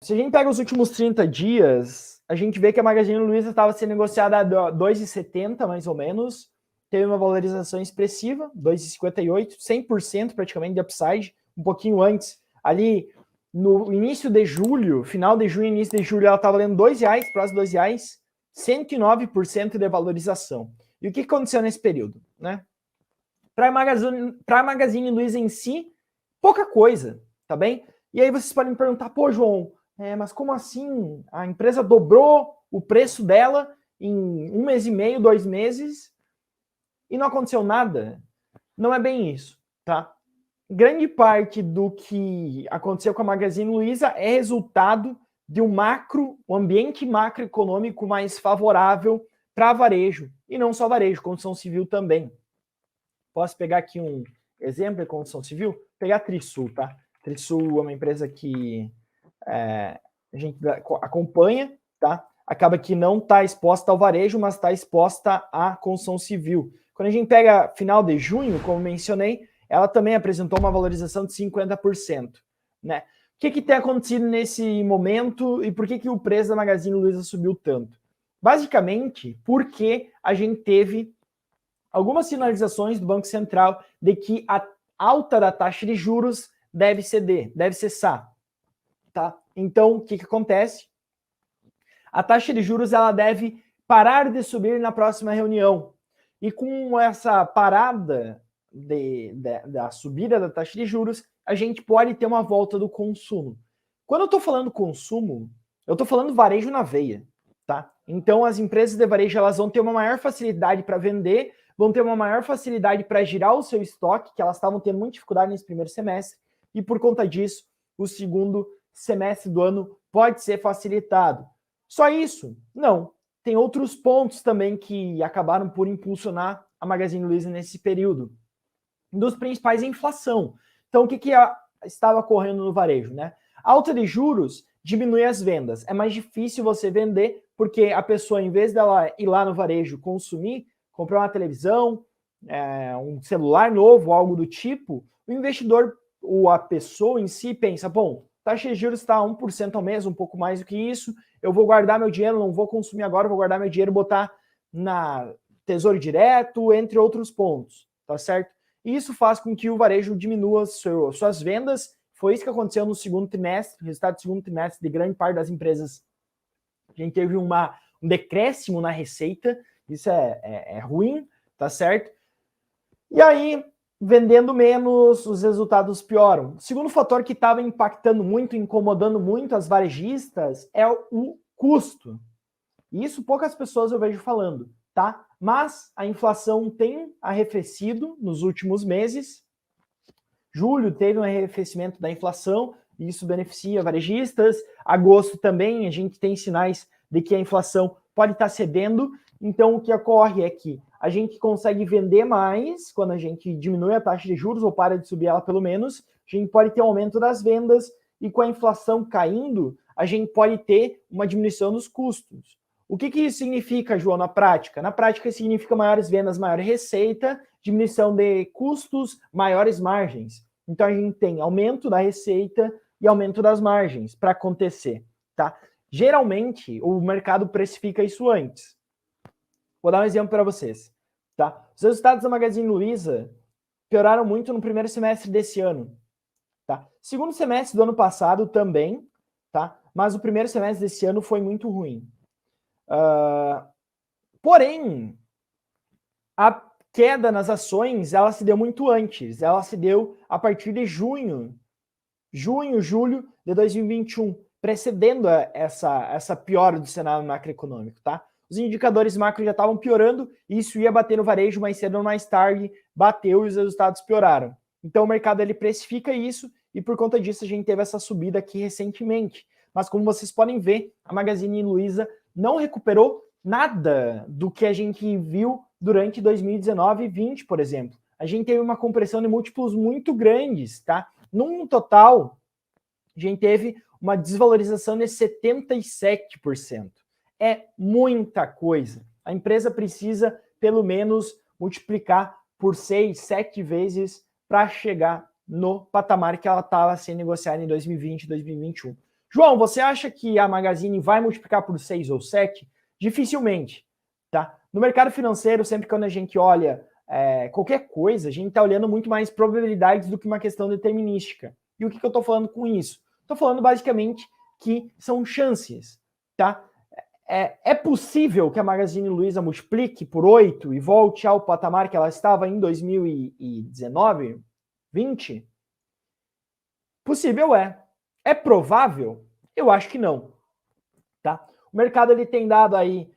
Se a gente pega os últimos 30 dias, a gente vê que a Magazine Luiza estava sendo negociada a 2,70 mais ou menos, teve uma valorização expressiva, 2,58, 100% praticamente de upside, um pouquinho antes, ali no início de julho, final de junho, início de julho, ela estava valendo R$2, próximo de R$2, 109% de valorização. E o que aconteceu nesse período, né? Para a Magazine Luiza em si, pouca coisa, tá bem? E aí vocês podem me perguntar, pô, João, mas como assim? A empresa dobrou o preço dela em 1 mês e meio, 2 meses, e não aconteceu nada? Não é bem isso, tá? Grande parte do que aconteceu com a Magazine Luiza é resultado de um ambiente macroeconômico mais favorável para varejo, e não só varejo, construção civil também. Posso pegar aqui um exemplo de construção civil? Pegar a Trisul, tá? Trisul é uma empresa que a gente acompanha, tá? Acaba que não está exposta ao varejo, mas está exposta à construção civil. Quando a gente pega final de junho, como mencionei, ela também apresentou uma valorização de 50%, né? O que tem acontecido nesse momento e por que o preço da Magazine Luiza subiu tanto? Basicamente, porque a gente teve algumas sinalizações do Banco Central de que a alta da taxa de juros deve ceder, deve cessar, tá? Então, o que acontece? A taxa de juros ela deve parar de subir na próxima reunião. E com essa parada da subida da taxa de juros, a gente pode ter uma volta do consumo. Quando eu estou falando consumo, eu estou falando varejo na veia, tá? Então, as empresas de varejo elas vão ter uma maior facilidade para vender, vão ter uma maior facilidade para girar o seu estoque, que elas estavam tendo muita dificuldade nesse primeiro semestre, e por conta disso, o segundo semestre do ano pode ser facilitado. Só isso? Não. Tem outros pontos também que acabaram por impulsionar a Magazine Luiza nesse período. Um dos principais é a inflação. Então, o que estava ocorrendo no varejo, né? A alta de juros diminui as vendas. É mais difícil você vender, porque a pessoa, em vez dela ir lá no varejo consumir, comprar uma televisão, um celular novo, algo do tipo, o investidor ou a pessoa em si pensa, bom, taxa de juros está 1% ao mês, um pouco mais do que isso, eu vou guardar meu dinheiro, não vou consumir agora, vou guardar meu dinheiro e botar na Tesouro Direto, entre outros pontos, tá certo? E isso faz com que o varejo diminua suas vendas. Foi isso que aconteceu no segundo trimestre, resultado do segundo trimestre de grande parte das empresas. A gente teve um decréscimo na receita, isso é ruim, tá certo? E aí, vendendo menos, os resultados pioram. O segundo fator que estava impactando muito, incomodando muito as varejistas é o custo. E isso poucas pessoas eu vejo falando, tá? Mas a inflação tem arrefecido nos últimos meses. Julho teve um arrefecimento da inflação, e isso beneficia varejistas. Agosto também, a gente tem sinais de que a inflação pode estar cedendo. Então, o que ocorre é que a gente consegue vender mais quando a gente diminui a taxa de juros ou para de subir ela pelo menos. A gente pode ter um aumento das vendas e com a inflação caindo, a gente pode ter uma diminuição dos custos. O que isso significa, João, na prática? Na prática, significa maiores vendas, maior receita, diminuição de custos, maiores margens. Então, a gente tem aumento da receita e aumento das margens para acontecer, tá? Geralmente, o mercado precifica isso antes. Vou dar um exemplo para vocês, tá? Os resultados da Magazine Luiza pioraram muito no primeiro semestre desse ano, tá? Segundo semestre do ano passado também, tá? Mas o primeiro semestre desse ano foi muito ruim. Porém, a queda nas ações, ela se deu muito antes. Ela se deu a partir de julho de 2021, precedendo essa piora do cenário macroeconômico, tá? Os indicadores macro já estavam piorando, e isso ia bater no varejo mais cedo ou mais tarde, bateu e os resultados pioraram. Então o mercado ele precifica isso, e por conta disso a gente teve essa subida aqui recentemente. Mas como vocês podem ver, a Magazine Luiza não recuperou nada do que a gente viu durante 2019 e 2020, por exemplo. A gente teve uma compressão de múltiplos muito grandes, tá? Num total, a gente teve uma desvalorização de 77%. É muita coisa. A empresa precisa, pelo menos, multiplicar por 6, 7 vezes para chegar no patamar que ela estava sendo negociada em 2020 e 2021. João, você acha que a Magazine vai multiplicar por 6 ou 7? Dificilmente, tá? No mercado financeiro, sempre quando a gente olha qualquer coisa, a gente está olhando muito mais probabilidades do que uma questão determinística. E o que eu estou falando com isso? Estou falando basicamente que são chances, tá? É possível que a Magazine Luiza multiplique por 8 e volte ao patamar que ela estava em 2019, 20? Possível é. É provável? Eu acho que não. Tá? O mercado ele tem dado aí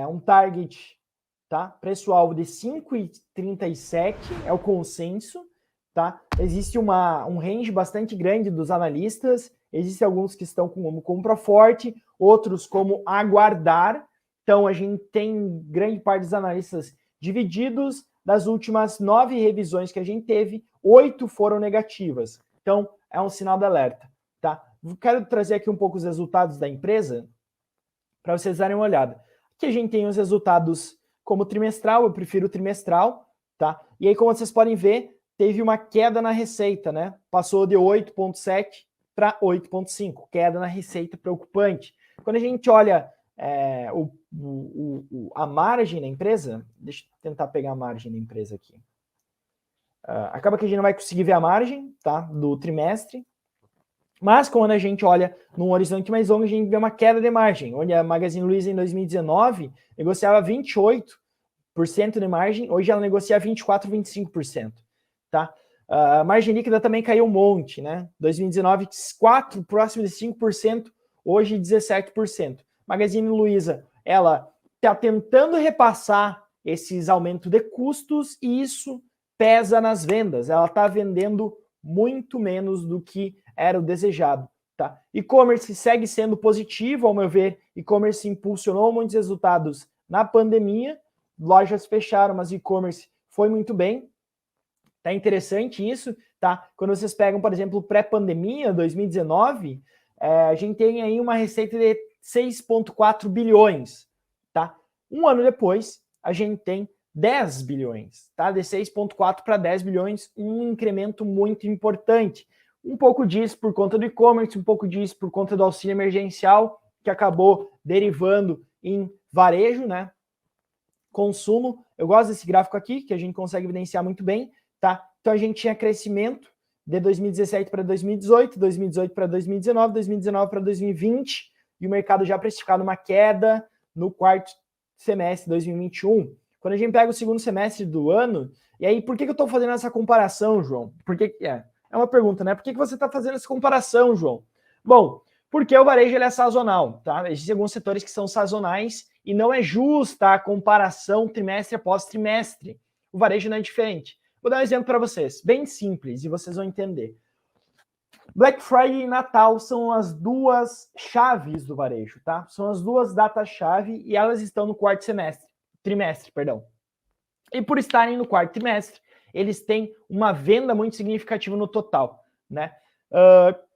um target, tá? Preço-alvo de 5,37 é o consenso. Tá? Existe um range bastante grande dos analistas. Existem alguns que estão como compra forte, outros como aguardar. Então, a gente tem grande parte dos analistas divididos. Das últimas 9 revisões que a gente teve, 8 foram negativas. Então, é um sinal de alerta. Tá? Quero trazer aqui um pouco os resultados da empresa para vocês darem uma olhada. Aqui a gente tem os resultados como trimestral, eu prefiro o trimestral. Tá? E aí, como vocês podem ver, teve uma queda na receita, né? Passou de 8,7 para 8,5, queda na receita preocupante. Quando a gente olha a margem da empresa, deixa eu tentar pegar a margem da empresa aqui. Acaba que a gente não vai conseguir ver a margem, tá, do trimestre, mas quando a gente olha num horizonte mais longo, a gente vê uma queda de margem, onde a Magazine Luiza em 2019 negociava 28% de margem, hoje ela negocia 24%, 25%. Tá? A margem líquida também caiu um monte, né? 2019, 4%, próximo de 5%, hoje 17%. Magazine Luiza, ela está tentando repassar esses aumentos de custos e isso pesa nas vendas. Ela está vendendo muito menos do que era o desejado. Tá? E-commerce segue sendo positivo, ao meu ver. E-commerce impulsionou muitos resultados na pandemia. Lojas fecharam, mas e-commerce foi muito bem. Tá interessante isso, tá? Quando vocês pegam, por exemplo, pré-pandemia, 2019, a gente tem aí uma receita de 6,4 bilhões, tá? Um ano depois, a gente tem 10 bilhões, tá? De 6,4 para 10 bilhões, um incremento muito importante. Um pouco disso por conta do e-commerce, um pouco disso por conta do auxílio emergencial, que acabou derivando em varejo, né? Consumo. Eu gosto desse gráfico aqui, que a gente consegue evidenciar muito bem, tá? Então a gente tinha crescimento de 2017 para 2018, 2018 para 2019, 2019 para 2020, e o mercado já precificado uma queda no quarto semestre de 2021. Quando a gente pega o segundo semestre do ano, e aí por que eu estou fazendo essa comparação, João? Porque é uma pergunta, né? Por que você está fazendo essa comparação, João? Bom, porque o varejo ele é sazonal, tá? Existem alguns setores que são sazonais e não é justa a comparação trimestre após trimestre. O varejo não é diferente. Vou dar um exemplo para vocês, bem simples, e vocês vão entender. Black Friday e Natal são as duas chaves do varejo, tá? São as duas datas-chave e elas estão no quarto trimestre. E por estarem no quarto trimestre, eles têm uma venda muito significativa no total, né?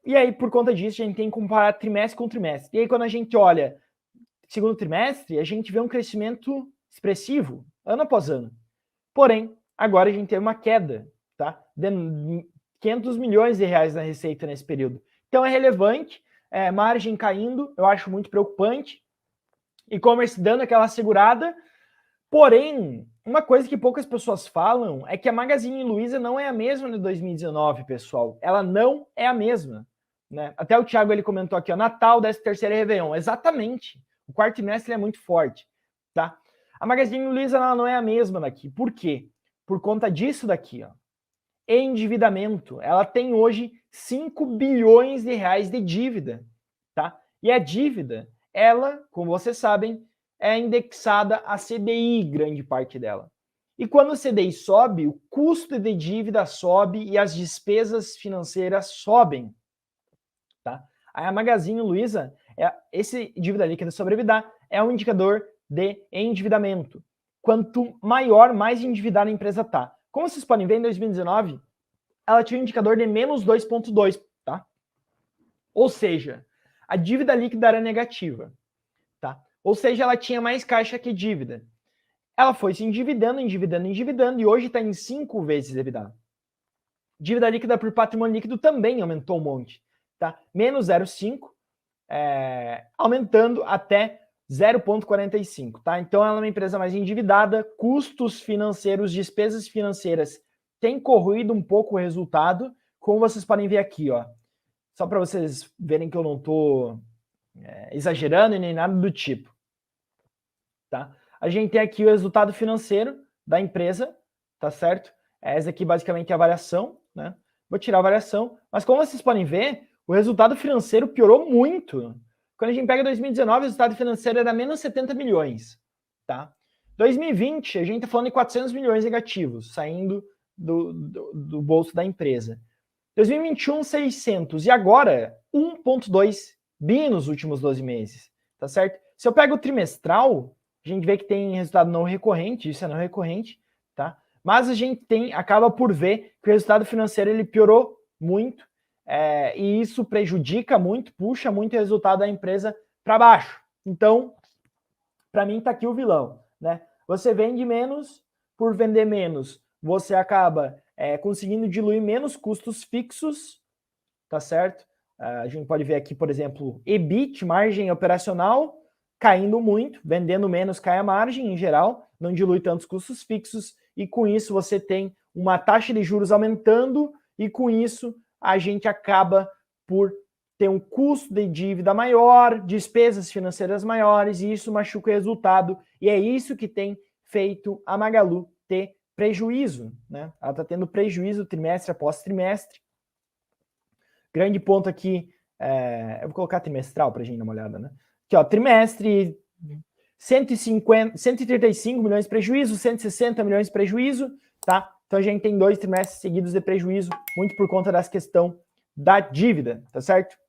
E aí, por conta disso, a gente tem que comparar trimestre com trimestre. E aí, quando a gente olha segundo trimestre, a gente vê um crescimento expressivo, ano após ano. Porém, agora a gente tem uma queda, tá? De 500 milhões de reais na receita nesse período. Então é relevante, margem caindo, eu acho muito preocupante. E-commerce dando aquela segurada. Porém, uma coisa que poucas pessoas falam é que a Magazine Luiza não é a mesma de 2019, pessoal. Ela não é a mesma. Né? Até o Thiago ele comentou aqui, ó, Natal, 13º e Réveillon. Exatamente. O quarto trimestre é muito forte. Tá? A Magazine Luiza não é a mesma daqui. Por quê? Por conta disso daqui, ó. Endividamento. Ela tem hoje 5 bilhões de reais de dívida, tá? E a dívida, ela, como vocês sabem, é indexada a CDI, grande parte dela. E quando o CDI sobe, o custo de dívida sobe e as despesas financeiras sobem, tá? A Magazine Luiza, esse dívida líquida sobre EBITDA é um indicador de endividamento. Quanto maior, mais endividada a empresa está. Como vocês podem ver, em 2019, ela tinha um indicador de menos 2,2, tá? Ou seja, a dívida líquida era negativa, tá? Ou seja, ela tinha mais caixa que dívida. Ela foi se endividando, e hoje está em 5 vezes EBITDA. Dívida líquida por patrimônio líquido também aumentou um monte, tá? Menos 0,5, aumentando até 0,45, tá? Então ela é uma empresa mais endividada, custos financeiros, despesas financeiras têm corroído um pouco o resultado, como vocês podem ver aqui, ó. Só para vocês verem que eu não estou exagerando e nem nada do tipo, tá? A gente tem aqui o resultado financeiro da empresa, tá certo? Essa aqui basicamente é a variação, né? Vou tirar a variação, mas como vocês podem ver, o resultado financeiro piorou muito. Quando a gente pega 2019, o resultado financeiro era menos 70 milhões, tá? 2020, a gente tá falando de 400 milhões negativos, saindo do bolso da empresa. 2021, 600. E agora, 1,2 bi nos últimos 12 meses, tá certo? Se eu pego o trimestral, a gente vê que tem resultado não recorrente, isso é não recorrente, tá? Mas a gente acaba por ver que o resultado financeiro ele piorou muito, e isso prejudica muito, puxa muito o resultado da empresa para baixo. Então, para mim, tá aqui o vilão, né? Você vende menos, por vender menos, você acaba conseguindo diluir menos custos fixos, tá certo? A gente pode ver aqui, por exemplo, EBIT, margem operacional, caindo muito, vendendo menos cai a margem em geral, não dilui tantos custos fixos, e com isso você tem uma taxa de juros aumentando, e com isso a gente acaba por ter um custo de dívida maior, despesas financeiras maiores, e isso machuca o resultado, e é isso que tem feito a Magalu ter prejuízo, né? Ela está tendo prejuízo trimestre após trimestre. Grande ponto aqui, eu vou colocar trimestral para a gente dar uma olhada, né? Aqui, ó, trimestre, 135 milhões de prejuízo, 160 milhões de prejuízo, tá? Então a gente tem 2 trimestres seguidos de prejuízo, muito por conta dessa questão da dívida, tá certo?